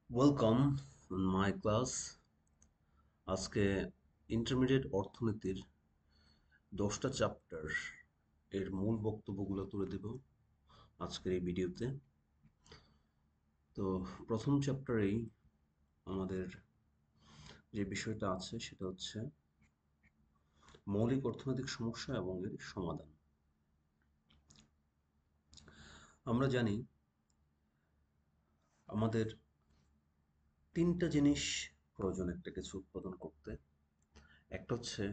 Welcome my class. আজকে intermediate অর্থনীতির 10টা চ্যাপ্টার এর মূল বক্তব্যগুলো তুলে দেব আজকের এই ভিডিওতে। তো প্রথম চ্যাপ্টারেই আমাদের যে বিষয়টা আছে সেটা হচ্ছে মৌলিক অর্থনৈতিক সমস্যা এবং এর সমাধান। আমরা জানি আমাদের তিনটা জিনিস প্রয়োজন একটা কিছু উৎপাদন করতে। একটা হচ্ছে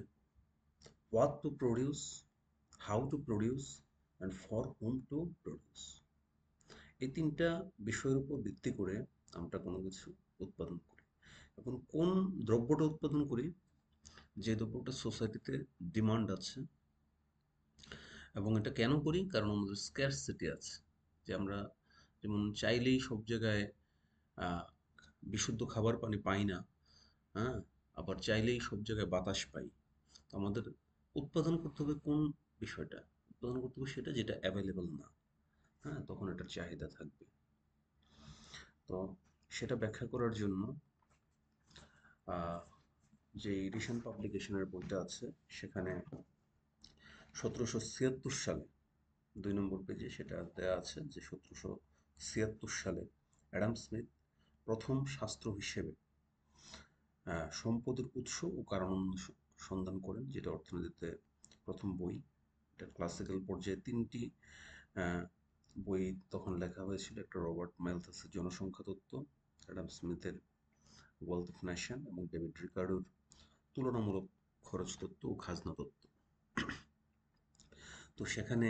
what to produce, how to produce and for whom to produce। এই তিনটা বিষয়ের উপর ভিত্তি করে আমরা কোনো কিছু উৎপাদন করি। এখন কোন দ্রব্যটা উৎপাদন করি, যে দ্রব্যটা সোসাইটিতে ডিমান্ড আছে, এবং এটা কেন করি কারণ আমাদের স্ক্যারসিটি আছে, যে আমরা যেমন চাইলেই সব জায়গায় আহ, বিশুদ্ধ খাবার পানি পাই না। হ্যাঁ, আবার চাইলেই সব জায়গায় বাতাস পাই। তো আমাদের উৎপাদন করতে হবে কোন বিষয়টা, উৎপাদন করতে হবে সেটা যেটা অ্যাভেলেবল না। হ্যাঁ, তখন এটার চাহিদা থাকবে। তো সেটা ব্যাখ্যা করার জন্য আহ, যে এডিশন পাবলিকেশনের বইটা আছে সেখানে 1776 সালে 2 নম্বর পেজে সেটা দেয়া আছে যে 1776 সালে অ্যাডাম স্মিথ প্রথম শাস্ত্র হিসেবে সম্পদের উৎস ও কারণ সন্ধান করেন, যেটা অর্থনীতিতে প্রথম বই। এটা ক্লাসিক্যাল পর্যায়ে 3টি আহ, বই তখন লেখা হয়েছিল। একটা রবার্ট ম্যালথাসের জনসংখ্যা তত্ত্ব, অ্যাডাম স্মিথের ওয়েলথ অফ নেশন এবং ডেভিড রিকার্ডোর তুলনামূলক খরচ তত্ত্ব ও খাজনা তত্ত্ব। তো সেখানে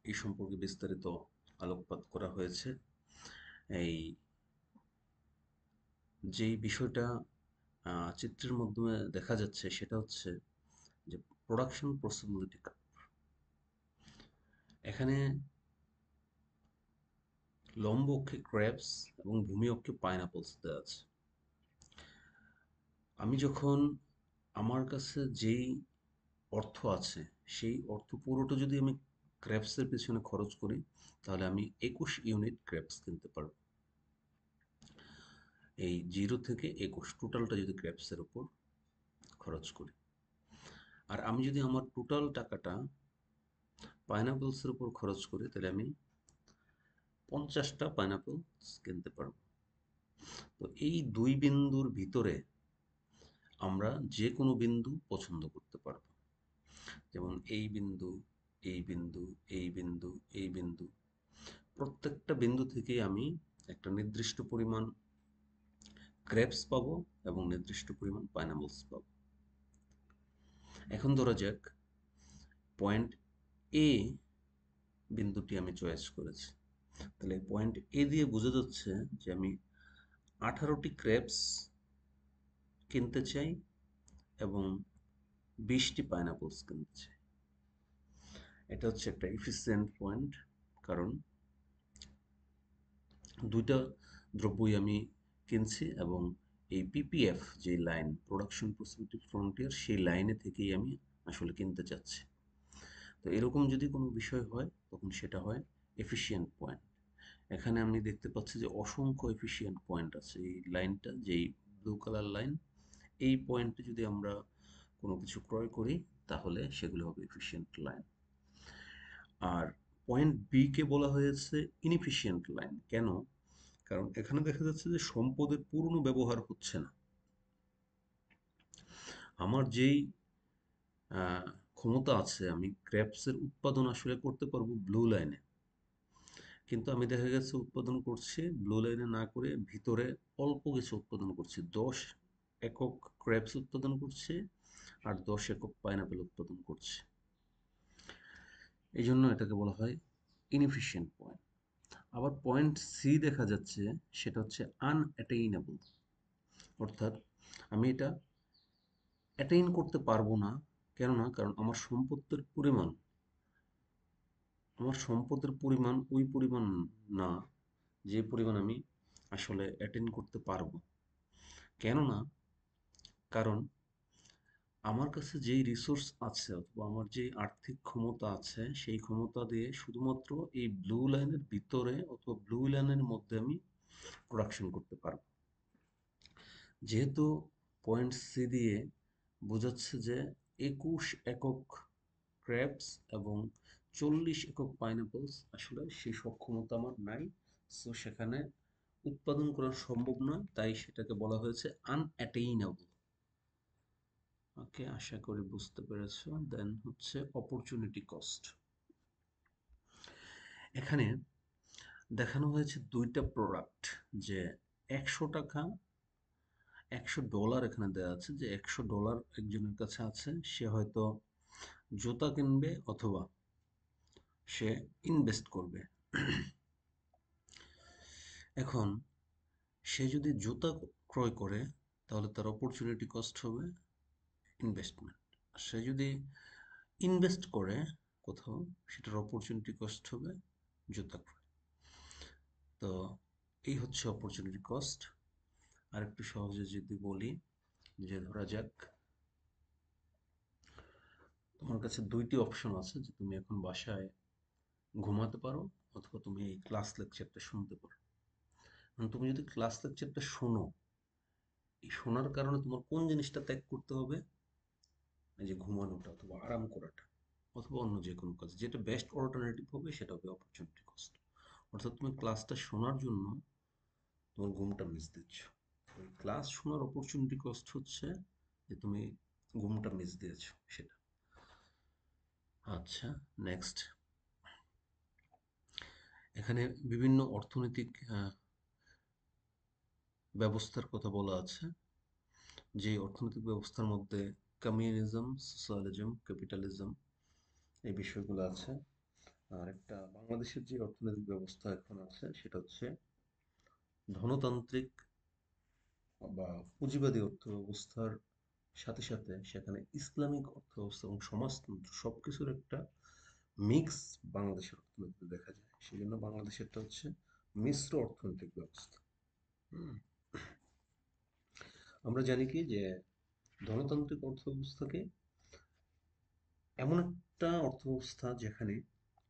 এই সম্পর্কে বিস্তারিত আলোকপাত করা হয়েছে। এই যেই বিষয়টা চিত্রের মাধ্যমে দেখা যাচ্ছে সেটা হচ্ছে যে প্রোডাকশন পসিবিলিটি কার্ভ। এখানে লম্ব অক্ষে ক্র্যাবস এবং ভূমি অক্ষে পাইনাপলস দেওয়া আছে। আমি যখন আমার কাছে যেই অর্থ আছে সেই অর্থ পুরোটা যদি আমি ক্র্যাবসের পেছনে খরচ করি, তাহলে আমি 21 ইউনিট ক্র্যাবস কিনতে পারবো। এই 0 থেকে 21 টোটালটা যদি ক্র্যাবসের উপর খরচ করি, আর আমি যদি আমার টোটাল টাকাটা পাইনাপলসের উপর খরচ করি, তাহলে আমি 50টা পাইনাপলস কিনতে পারবো। তো এই দুই বিন্দুর ভিতরে আমরা যে কোনো বিন্দু পছন্দ করতে পারবো। যেমন এই বিন্দু, এই বিন্দু, এই বিন্দু, এই বিন্দু, প্রত্যেকটা বিন্দু থেকেই আমি একটা নির্দিষ্ট পরিমাণ গ্রেপস পাবো এবং নির্দিষ্ট পরিমাণ পাইনাপলস পাবো। এখন ধরা যাক পয়েন্ট এ বিন্দুটি আমি চয়েস করেছি, তাহলে পয়েন্ট এ দিয়ে বোঝা যাচ্ছে যে আমি 18টি ক্রেপস কিনতে চাই এবং 20টি পাইনাপলস কিনতে চাই। এটা হচ্ছে একটা এফিসিয়েন্ট পয়েন্ট, কারণ দুইটা দ্রব্যই আমি কিনছি এবং এই পিপিএফ যে লাইন, প্রোডাকশন প্রসিবিলিটি ফ্রন্টিয়ার, সেই লাইনে থেকেই আমি আসলে কিনতে চাচ্ছি। তো এরকম যদি কোনো বিষয় হয় তখন সেটা হয় এফিশিয়েন্ট পয়েন্ট। এখানে আমি দেখতে পাচ্ছি যে অসংখ্য এফিশিয়েন্ট পয়েন্ট আছে। এই লাইনটা, যেই ব্লু কালার লাইন, এই পয়েন্টে যদি আমরা কোনো কিছু ক্রয় করি তাহলে সেগুলো হবে এফিশিয়েন্ট লাইন। আর পয়েন্ট বি কে বলা হয়েছে ইনএফিশিয়েন্ট লাইন। কেন? কারণ এখানে দেখা যাচ্ছে যে সম্পদের পূর্ণ ব্যবহার হচ্ছে না। আমার যেই ক্ষমতা আছে, আমি ক্র্যাপসের উৎপাদন আসলে করতে পারবো ব্লু লাইনে, কিন্তু আমি দেখা গেছে উৎপাদন করছি ব্লু লাইনে না করে ভিতরে অল্প কিছু উৎপাদন করছি। 10 একক ক্র্যাপস উৎপাদন করছি আর 10 একক পাইনাপেল উৎপাদন করছি। এই জন্য এটাকে বলা হয় ইনএফিশিয়েন্ট পয়েন্ট। আবার পয়েন্ট সি দেখা যাচ্ছে, সেটা হচ্ছে আনঅ্যাটেইনেবল, অর্থাৎ আমি এটা অ্যাটেইন করতে পারবো না। কেননা কারণ আমার সম্পদের পরিমাণ ওই পরিমাণ না যে পরিমাণ আমি আসলে অ্যাটেইন করতে পারবো। কেননা কারণ আমার কাছে যেই রিসোর্স আছে অথবা আমার যে আর্থিক ক্ষমতা আছে, সেই ক্ষমতা দিয়ে শুধুমাত্র এই ব্লু লাইনের ভিতরে অথবা ব্লু লাইনের মধ্যে আমি প্রোডাকশন করতে পারবো। যেহেতু পয়েন্ট সি দিয়ে বোঝাচ্ছে যে 21 একক ক্র্যাবস এবং 40 একক পাইনাপলস, আসলে সেই সক্ষমতা আমার নাই। সো সেখানে উৎপাদন করা সম্ভব নয়, তাই সেটাকে বলা হয়েছে আনঅ্যাটেইনেবল। ওকে, আশা করি বুঝতে পেরেছো। দেন হচ্ছে অপরচুনিটি কস্ট। এখানে দেখানো হয়েছে দুইটা প্রোডাক্ট, যে 100 টাকা, $100 এখানে দেওয়া আছে, যে $100 একজনের কাছে আছে, সে হয়তো জুতা কিনবে অথবা সে ইনভেস্ট করবে। এখন সে যদি জুতা ক্রয় করে তাহলে তার অপরচুনিটি কস্ট হবে ইনভেস্টমেন্ট। আর সে যদি ইনভেস্ট করে কোথাও, সেটার অপরচুনিটি কস্ট হবে জুতা ক্রয়। তো এই হচ্ছে অপরচুনিটি কস্ট। আর একটু সহজে যদি বলি, যে ধরা যাক তোমার কাছে দুইটি অপশন আছে, যে তুমি এখন বাসায় ঘুমাতে পারো অথবা তুমি এই ক্লাস লেকচারটা শুনতে পারো। তুমি যদি ক্লাস লেকচারটা শোনো, এই শোনার কারণে তোমার কোন জিনিসটা ত্যাগ করতে হবে? এই যে ঘুমানোটা অথবা আরাম করাটা অথবা অন্য যে কোনো কাজ, যেটা বেস্ট অল্টারনেটিভ হবে সেটা হবে অপরচুনিটি কস্ট। অর্থাৎ তুমি ক্লাসটা শোনার জন্য তোমার ঘুমটা মিস দিচ্ছ। ওই ক্লাস শোনার অপরচুনিটি কস্ট হচ্ছে যে তুমি ঘুমটা মিস দিয়েছো সেটা। আচ্ছা, নেক্সট। এখানে বিভিন্ন অর্থনৈতিক ব্যবস্থার কথা বলা আছে, যে অর্থনৈতিক ব্যবস্থার মধ্যে কমিউনিজম, সোশ্যালিজম, ক্যাপিটালিজম, এই বিষয়গুলো আছে। আর একটা বাংলাদেশের যে অর্থনৈতিক ব্যবস্থা এখন আছে সেটা হচ্ছে ধনতান্ত্রিক বা পুঁজিবাদী অর্থ ব্যবস্থার সাথে সাথে সেখানে ইসলামিক অর্থ ব্যবস্থা এবং সমাজতন্ত্র সবকিছুর একটা মিক্স বাংলাদেশের অর্থনীতিতে দেখা যায়। সেই জন্য বাংলাদেশেরটা হচ্ছে মিশ্র অর্থনৈতিক ব্যবস্থা। হুম। আমরা জানি কি যে ধনতান্ত্রিক অর্থ ব্যবস্থাকে এমন একটা অর্থব্যবস্থা যেখানে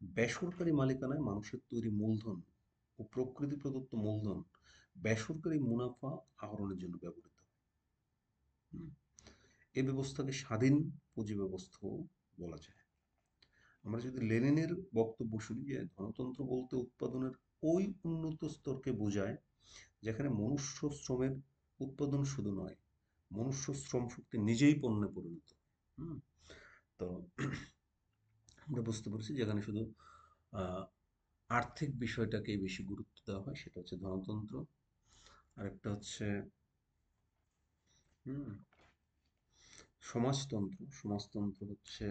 বেসরকারি মালিকানায় মানুষের তৈরি মূলধন ও প্রকৃতি প্রদত্ত মূলধন বেসরকারি মুনাফা আহরণের জন্য ব্যবহৃত হয়। হুম। এই ব্যবস্থাকে স্বাধীন পুঁজি ব্যবস্থাও বলা যায়। আমরা যদি লেনিনের বক্তব্য শুনি, যে ধনতন্ত্র বলতে উৎপাদনের ওই উন্নত স্তরকে বোঝায় যেখানে মনুষ্য শ্রমের উৎপাদন শুধু নয়, মনুষ্য শ্রম শক্তি নিজেই পণ্যে পরিণত। হুম। তো আমরা বুঝতে পারছি যেখানে শুধু আহ, আর্থিক বিষয়টাকে বেশি গুরুত্ব দেওয়া হয়, সেটা হচ্ছে ধনতন্ত্র। আরেকটা হচ্ছে হুম সমাজতন্ত্র। সমাজতন্ত্র হচ্ছে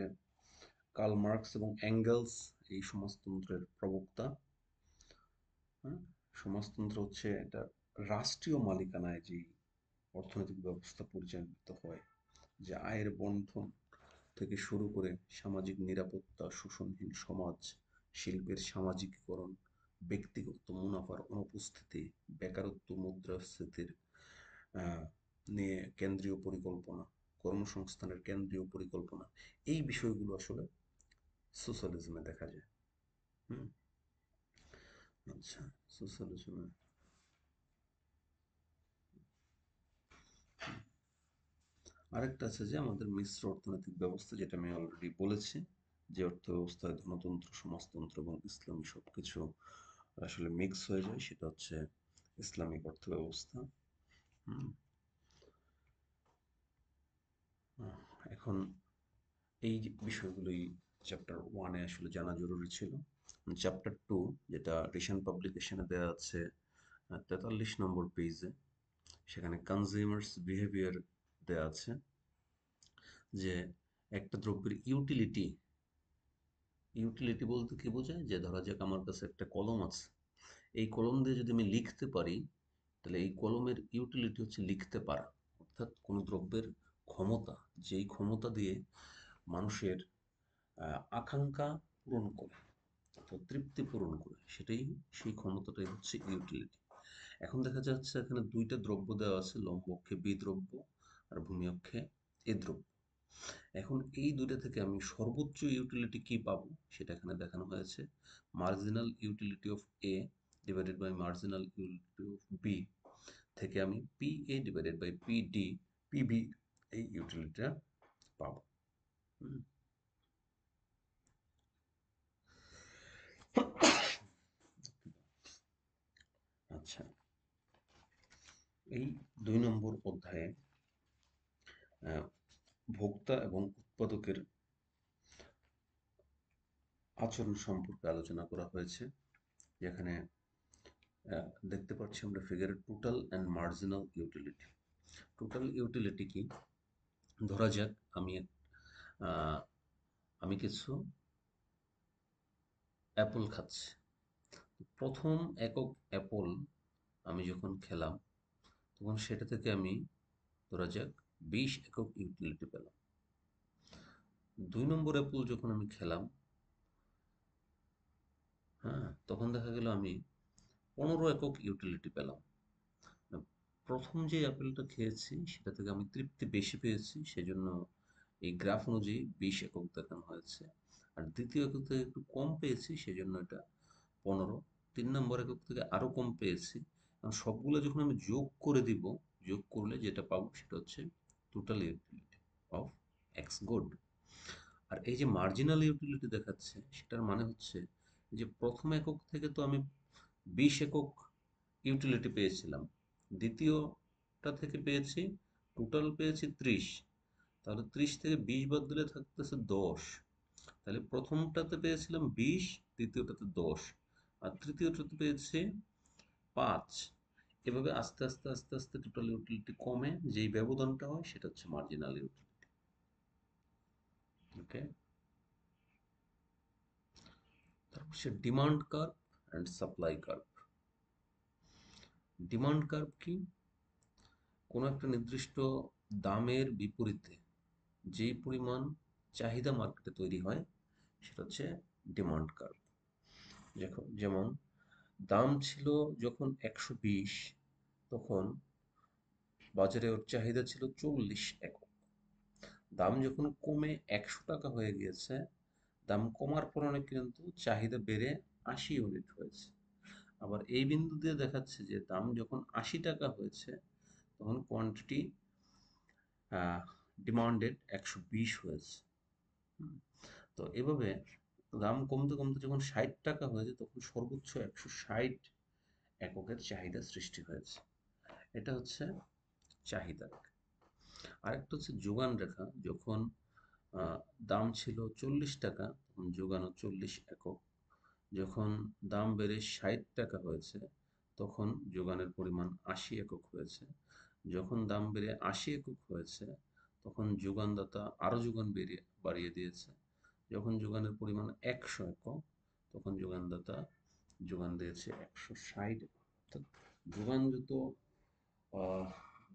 কার্ল মার্কস এবং অ্যাঙ্গেলস এই সমাজতন্ত্রের প্রবক্তা। হ্যাঁ, সমাজতন্ত্র হচ্ছে এটা রাষ্ট্রীয় মালিকানায় যে অর্থনৈতিক ব্যবস্থা পরিচালিত হয়, যে আয়ের বন্টন থেকে শুরু করে সামাজিক নিরাপত্তা, শোষণহীন সমাজ, শিল্পের সামাজিকীকরণ, ব্যক্তিগত মুনাফার অনুপস্থিতি, বেকারত্ব, মুদ্রাস্ফীতির আহ, নিয়ে কেন্দ্রীয় পরিকল্পনা, কর্মসংস্থানের কেন্দ্রীয় পরিকল্পনা, এই বিষয়গুলো আসলে সোশ্যালিজমে দেখা যায়। হুম। আচ্ছা, সোশ্যালিজমে আরেকটা আছে যে আমাদের মিশ্র অর্থনৈতিক ব্যবস্থা, যেটা আমি অলরেডি বলেছি, যে অর্থ ব্যবস্থায় ধনতন্ত্র, সমাজতন্ত্র এবং ইসলামী সবকিছু আসলে মিক্স হয়ে যায়, সেটা হচ্ছে ইসলামিক অর্থ ব্যবস্থা। হুম। এখন এই যে বিষয়গুলোই চ্যাপ্টার ওয়ানে আসলে জানা জরুরি ছিল। চ্যাপ্টার টু, যেটা রিসেন্ট পাবলিকেশনে দেওয়া আছে 43 নম্বর পেজে, সেখানে কনজিউমার্স বিহেভিয়ার দেওয়া আছে, যে একটা দ্রব্যের ইউটিলিটি। ইউটিলিটি বলতে কি বোঝায়? যে ধরা যাক আমার কাছে একটা কলম আছে, এই কলম দিয়ে যদি আমি লিখতে পারি, তাহলে এই কলমের ইউটিলিটি হচ্ছে লিখতে পারা। অর্থাৎ কোনো দ্রব্যের ক্ষমতা, যেই ক্ষমতা দিয়ে মানুষের আকাঙ্ক্ষা পূরণ করে অর্থাৎ তৃপ্তি পূরণ করে, সেটাই, সেই ক্ষমতাটাই হচ্ছে ইউটিলিটি। এখন দেখা যাচ্ছে এখানে দুইটা দ্রব্য দেওয়া আছে, লম্বকক্ষে বি দ্রব্য আর ভূমি অক্ষে এ দ্রব্য। এখন এই দুইটা থেকে আমি সর্বোচ্চ ইউটিলিটি কি পাবো সেটা এখানে দেখানো হয়েছে। Marginal utility of A divided by marginal utility of B থেকে আমি P A divided by P D PB এই ইউটিলিটিটা পাবো। আচ্ছা, এই 2 নম্বর অধ্যায়ে ভোক্তা এবং উৎপাদকের আচরণ সম্পর্কে আলোচনা করা হয়েছে, যেখানে দেখতে পাচ্ছি আমরা ফিগারে total and marginal utility. Total utility কি? ধরা যাক আমি কিছু অ্যাপল খাচ্ছি। প্রথম একক অ্যাপল আমি যখন খেলাম, তখন সেটা থেকে আমি ধরা যাক 20 একক ইউটিলিটি পেলাম। 2 নম্বর অ্যাপল যখন আমি খেলাম, হ্যাঁ, তখন দেখা গেল আমি 15 একক ইউটিলিটি পেলাম। প্রথম যে অ্যাপেলটা খেয়েছি সেটা থেকে আমি তৃপ্তি বেশি পেয়েছি, সেজন্য এই গ্রাফ অনুযায়ী 20 একক দেখানো হয়েছে। আর দ্বিতীয় একক থেকে একটু কম পেয়েছি, সেজন্য এটা 15। 3 নম্বর একক থেকে আরো কম পেয়েছি। এবং সবগুলো যখন আমি যোগ করে দিব, যোগ করলে যেটা পাবো সেটা হচ্ছে total utility of X good. আর এই যে মার্জিনাল ইউটিলিটি দেখাচ্ছে, সেটার মানে হচ্ছে যে প্রথম একক থেকে তো আমি 20 একক ইউটিলিটি পেয়েছিলাম, দ্বিতীয়টা থেকে পেয়েছি, টোটাল পেয়েছি 30। তাহলে 30 থেকে 20 বাদ দিলে থাকতেছে 10। তাহলে প্রথমটাতে পেয়েছিলাম 20, দ্বিতীয়টাতে 10, আর তৃতীয়টাতে পেয়েছি 5। এভাবে আস্তে আস্তে আস্তে আস্তে টোটাল ইউটিলিটি কমে যেই ব্যবধানটা হয় সেটা হচ্ছে মার্জিনাল ইউটিলিটি। ওকে, তারপর সে demand curve and supply curve. Demand curve কি? কোনো একটা নির্দিষ্ট দামের বিপরীতে যেই পরিমাণ চাহিদা মার্কেটে তৈরি হয় সেটা হচ্ছে ডিমান্ড কার্ভ। যেমন দাম ছিল যখন 120, তখন বাজারে ওর চাহিদা ছিল 40 একক। দাম যখন কমে 100 টাকা হয়ে গিয়েছে, দাম কমার পর অনেক কিন্তু চাহিদা বেড়ে 80 ইউনিট হয়েছে। আবার এই বিন্দু দিয়ে দেখাচ্ছে যে দাম যখন 80 টাকা হয়েছে, তখন কোয়ান্টিটি ডিমান্ডেড 120 হয়েছে। তো এভাবে দাম কমতে কমতে যখন 60 টাকা হয়েছে, তখন সর্বোচ্চ 160 এককের চাহিদা সৃষ্টি হয়েছে। এটা হচ্ছে চাহিদা। আরেকটা হচ্ছে যোগান রেখা। যখন দাম ছিল 40 টাকা, তখন যোগানও 40 একক। যখন দাম বেড়ে 60 টাকা হয়েছে, তখন যোগানের পরিমাণ 80 একক হয়েছে। যখন দাম বেড়ে 80 একক হয়েছে, তখন যোগানদাতা আরও যোগান বাড়িয়ে দিয়েছে। যখন যোগানের পরিমাণ 100 একক, তখন যোগানদাতা যোগান দিয়েছে 160 একক। অর্থাৎ যোগান যত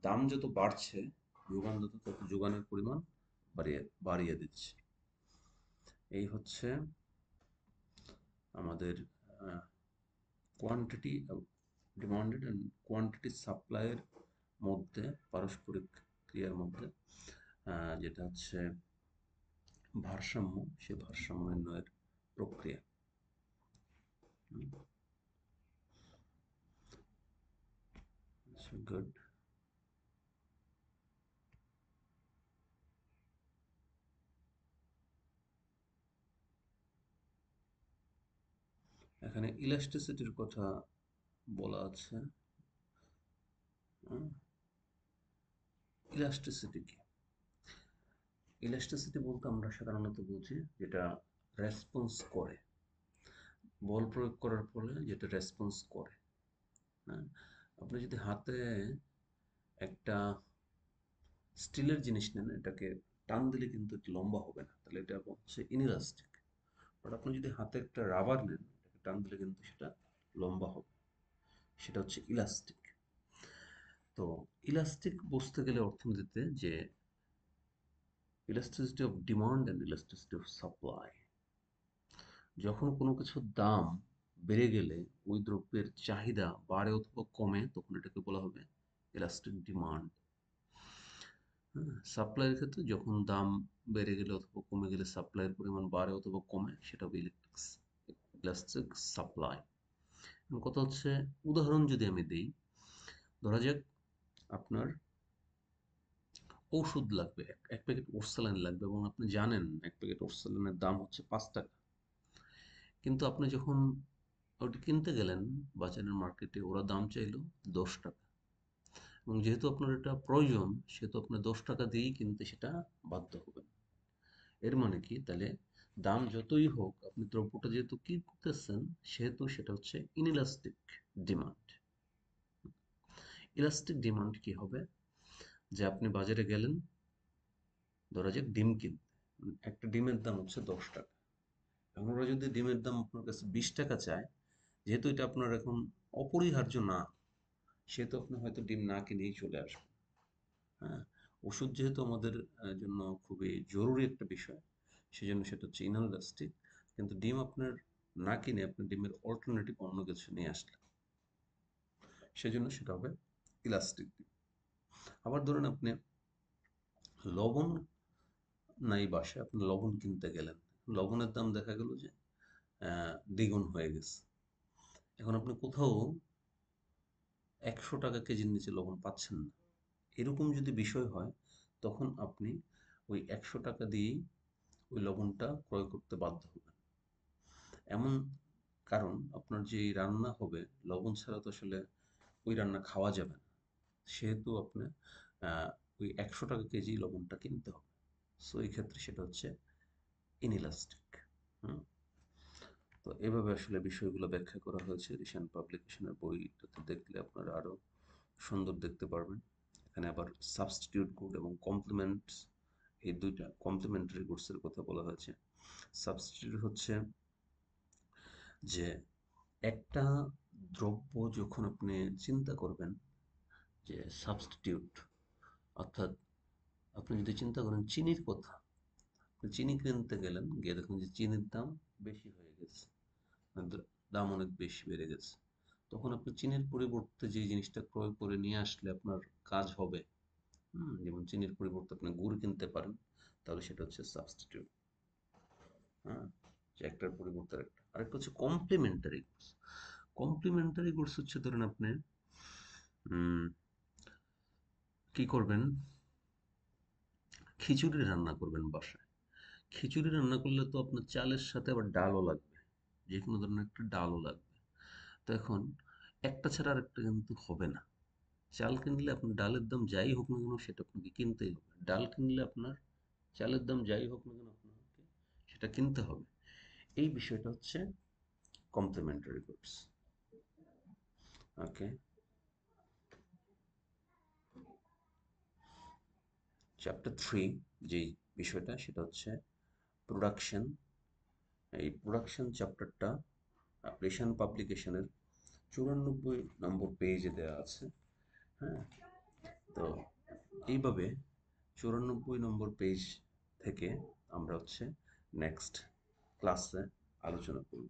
দাম যত বাড়ছে, যোগানদাতা তত যোগানের পরিমাণ বাড়িয়ে বাড়িয়ে দিচ্ছে। এই হচ্ছে আমাদের কোয়ান্টিটি ডিমান্ডেড অ্যান্ড কোয়ান্টিটি সাপ্লাইয়ের মধ্যে পারস্পরিক ক্রিয়ার মধ্যে যেটা হচ্ছে ভারসাম্য, সে ভারসাম্য নির্ণয়ের প্রক্রিয়া। গুড। এখানে ইলাস্টিসিটির কথা বলা আছে। ইলাস্টিসিটি কি? ইলাস্টিসিটি বলতে আমরা সাধারণত বুঝি যেটা রেসপন্স করে, বল প্রয়োগ করার ফলে যেটা রেসপন্স করে। হ্যাঁ, আপনি যদি হাতে একটা স্টিলের জিনিস নেন, এটাকে টান দিলে কিন্তু এটা লম্বা হবে না, তাহলে এটা হচ্ছে ইনইলাস্টিক। বাট আপনি যদি হাতে একটা রাবার নেন, এটাকে টান দিলে কিন্তু সেটা লম্বা হবে, সেটা হচ্ছে ইলাস্টিক। তো ইলাস্টিক বুঝতে গেলে অর্থনীতিতে যে elasticity of demand and elasticity of supply, যখন কোনো কিছুর দাম বেড়ে গেলে ওই দ্রব্যের চাহিদা বাড়ে অথবা কমে, তখন এটাকে বলা হবে ইলাস্টিক ডিমান্ড। সাপ্লাইয়ের ক্ষেত্রে যখন দাম বেড়ে গেলে অথবা কমে গেলে সাপ্লাইয়ের পরিমাণ বাড়ে অথবা কমে, সেটা হবে ইলাস্টিক সাপ্লাই। কথা হচ্ছে, উদাহরণ যদি আমি দিই, ধরা যাক আপনার ওষুধ লাগবে, এক প্যাকেট ওরসালাইন লাগবে, এবং আপনি জানেন এক প্যাকেট ওরসালাইনের দাম হচ্ছে 5 টাকা। কিন্তু আপনি যখন ওটা কিনতে গেলেন বাজারের মার্কেটে, ওরা দাম চাইলো 10 টাকা, এবং যেহেতু আপনার এটা প্রয়োজন, সেহেতু আপনার 10 টাকা দিয়েই কিনতে সেটা বাধ্য হবেন। এর মানে কি, তাহলে দাম যতই হোক, আপনি দ্রব্যটা যেহেতু কিনতেছেন, সেহেতু সেটা হচ্ছে ইনইলাস্টিক ডিমান্ড। ইলাস্টিক ডিমান্ড কি হবে, যে আপনি বাজারে গেলেন, ধরা যাক ডিম কিনতে, একটা ডিমের দাম হচ্ছে 10 টাকা। এখন ওরা যদি ডিমের দাম আপনার কাছে 20 টাকা চায়, যেহেতু এটা আপনার এখন অপরিহার্য না, সেহেতু আপনি হয়তো ডিম না কিনেই চলে আসবেন। হ্যাঁ, ওষুধ যেহেতু আমাদের জন্য খুবই জরুরি একটা বিষয়, সেজন্য সেটা হচ্ছে ইনএলাস্টিক। কিন্তু ডিম আপনার না কিনে আপনি ডিমের অল্টারনেটিভ অন্য কিছু নিয়ে আসলেন, সেজন্য সেটা হবে ইলাস্টিক। আবার ধরুন আপনি লবণ নাই বাসায়, আপনি লবণ কিনতে গেলেন, লবণের দাম দেখা গেল যে দ্বিগুণ হয়ে গেছে। এখন আপনি কোথাও 100 টাকা কেজির নিচে লবণ পাচ্ছেন না। এরকম যদি বিষয় হয়, তখন আপনি ওই 100 টাকা দিয়েই ওই লবণটা ক্রয় করতে বাধ্য হবেন। এমন কারণ, আপনার যে রান্না হবে, লবণ ছাড়া তো আসলে ওই রান্না খাওয়া যাবে না, সেহেতু আপনি আহ, ওই 100 টাকা কেজি লবণটা কিনতে হবে। সো এই ক্ষেত্রে সেটা হচ্ছে ইনইলাস্টিক। হুম। তো এভাবে আসলে বিষয়গুলো ব্যাখ্যা করা হয়েছে রিসেন্ট পাবলিকেশনের বইটাতে, দেখলে আপনারা আরো সুন্দর দেখতে পারবেন। এখানে আবার সাবস্টিটিউট গুড এবং কমপ্লিমেন্টস, এই দুইটা কমপ্লিমেন্টারি গুডসের কথা বলা হয়েছে। সাবস্টিটিউট হচ্ছে যে একটা দ্রব্য যখন আপনি চিন্তা করবেন যে সাবস্টিটিউট, অর্থাৎ আপনি যদি চিন্তা করেন চিনির কথা, আপনি চিনি কিনতে গেলেন, গিয়ে দেখুন যে চিনির দাম বেশি হয়ে গেছে, দাম অনেক বেশি বেড়ে গেছে। তখন আপনি চিনির পরিবর্তে যে জিনিসটা ক্রয় করে নিয়ে আসলে আপনার কাজ হবে, যেমন চিনির পরিবর্তে আপনি গুড় কিনতে পারেন, তাহলে সেটা হচ্ছে সাবস্টিটিউট। হ্যাঁ, যে একটার পরিবর্তে আরেকটা। আরেকটা হচ্ছে কমপ্লিমেন্টারি গুডস। কমপ্লিমেন্টারি গুডস হচ্ছে, ধরেন আপনি উম, কি করবেন, খিচুড়ি রান্না করবেন বাসায়। খিচুড়ি রান্না করলে তো আপনার চালের সাথে আবার ডালও লাগবে, যে কোনো ধরনের একটা ডালও লাগবে। তো এখন একটা ছাড়া আরেকটা কিন্তু হবে না। চাল কিনলে আপনার ডালের দাম যাই হোক না কেন, সেটা আপনাকে কিনতেই হবে। ডাল কিনলে আপনার চালের দাম যাই হোক না কেন, আপনাকে সেটা কিনতে হবে। এই বিষয়টা হচ্ছে কমপ্লিমেন্টারি গুডস। ওকে, চ্যাপ্টার 3 যেই বিষয়টা, সেটা হচ্ছে প্রোডাকশন। এই প্রোডাকশন চ্যাপ্টারটা রিসেন্ট পাবলিকেশনের 94 নম্বর পেজে দেওয়া আছে। হ্যাঁ, তো এইভাবে 94 নম্বর পেজ থেকে আমরা হচ্ছে নেক্সট ক্লাসে আলোচনা করব।